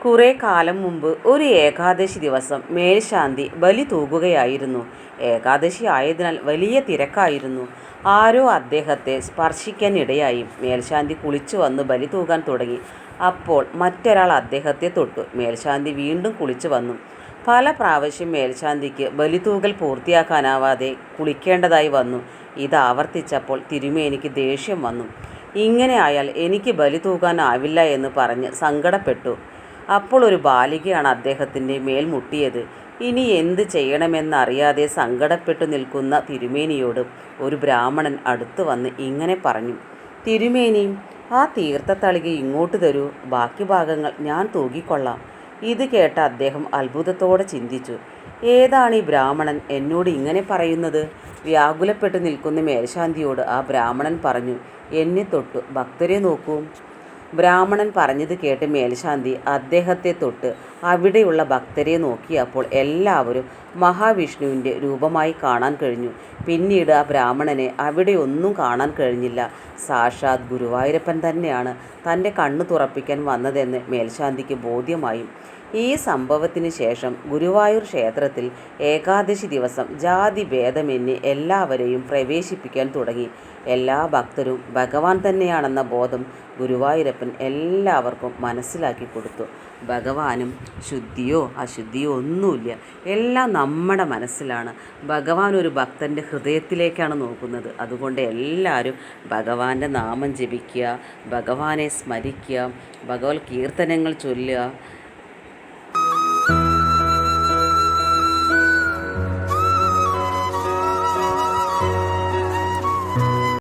കുറെ കാലം മുമ്പ് ഒരു ഏകാദശി ദിവസം മേൽശാന്തി ബലി തൂകുകയായിരുന്നു. ഏകാദശി ആയതിനാൽ വലിയ തിരക്കായിരുന്നു. ആരോ അദ്ദേഹത്തെ സ്പർശിക്കാനിടയായി. മേൽശാന്തി കുളിച്ചു വന്ന് ബലി തൂകാൻ തുടങ്ങി. അപ്പോൾ മറ്റൊരാൾ അദ്ദേഹത്തെ തൊട്ടു. മേൽശാന്തി വീണ്ടും കുളിച്ചു വന്നു. പല പ്രാവശ്യം മേൽശാന്തിക്ക് ബലി തൂകൽ പൂർത്തിയാക്കാനാവാതെ കുളിക്കേണ്ടതായി വന്നു. ഇത് ആവർത്തിച്ചപ്പോൾ തിരുമേനിക്ക് ദേഷ്യം വന്നു. ഇങ്ങനെ ആയാൽ എനിക്ക് ബലി തൂകാനാവില്ല എന്ന് പറഞ്ഞ് സങ്കടപ്പെട്ടു. അപ്പോൾ ഒരു ബാലികയാണ് അദ്ദേഹത്തിൻ്റെ മേൽ മുട്ടിയത്. ഇനി എന്ത് ചെയ്യണമെന്നറിയാതെ സങ്കടപ്പെട്ടു നിൽക്കുന്ന തിരുമേനിയോട് ഒരു ബ്രാഹ്മണൻ അടുത്തു വന്ന് ഇങ്ങനെ പറഞ്ഞു: തിരുമേനി, ആ തീർത്ഥത്തളിക ഇങ്ങോട്ട് തരൂ, ബാക്കി ഭാഗങ്ങൾ ഞാൻ തൂകിക്കൊള്ളാം. ഇത് കേട്ട അദ്ദേഹം അത്ഭുതത്തോടെ ചിന്തിച്ചു. ഏതാണ് ഈ ബ്രാഹ്മണൻ എന്നോട് ഇങ്ങനെ പറയുന്നത്? വ്യാകുലപ്പെട്ടു നിൽക്കുന്ന മേൽശാന്തിയോട് ആ ബ്രാഹ്മണൻ പറഞ്ഞു: എന്നെ തൊട്ടു ഭക്തരെ നോക്കൂ. ബ്രാഹ്മണൻ പറഞ്ഞത് കേട്ട് മേൽശാന്തി അദ്ദേഹത്തെ തൊട്ട് അവിടെയുള്ള ഭക്തരെ നോക്കിയപ്പോൾ എല്ലാവരും മഹാവിഷ്ണുവിൻ്റെ രൂപമായി കാണാൻ കഴിഞ്ഞു. പിന്നീട് ആ ബ്രാഹ്മണനെ അവിടെ ഒന്നും കാണാൻ കഴിഞ്ഞില്ല. സാക്ഷാത് ഗുരുവായൂരപ്പൻ തന്നെയാണ് തൻ്റെ കണ്ണു തുറപ്പിക്കാൻ വന്നതെന്ന് മേൽശാന്തിക്ക് ബോധ്യമായി. ഈ സംഭവത്തിന് ശേഷം ഗുരുവായൂർ ക്ഷേത്രത്തിൽ ഏകാദശി ദിവസം ജാതി ഭേദമന്യേ എല്ലാവരെയും പ്രവേശിപ്പിക്കാൻ തുടങ്ങി. എല്ലാ ഭക്തരും ഭഗവാൻ തന്നെയാണെന്ന ബോധം ഗുരുവായൂരപ്പൻ എല്ലാവർക്കും മനസ്സിലാക്കി കൊടുത്തു. ഭഗവാനും ശുദ്ധിയോ അശുദ്ധിയോ ഒന്നുമില്ല, എല്ലാം നമ്മുടെ മനസ്സിലാണ്. ഭഗവാൻ ഒരു ഭക്തൻ്റെ ഹൃദയത്തിലേക്കാണ് നോക്കുന്നത്. അതുകൊണ്ട് എല്ലാവരും ഭഗവാന്റെ നാമം ജപിക്കുക, ഭഗവാനെ സ്മരിക്കുക, ഭഗവത് കീർത്തനങ്ങൾ ചൊല്ലുക.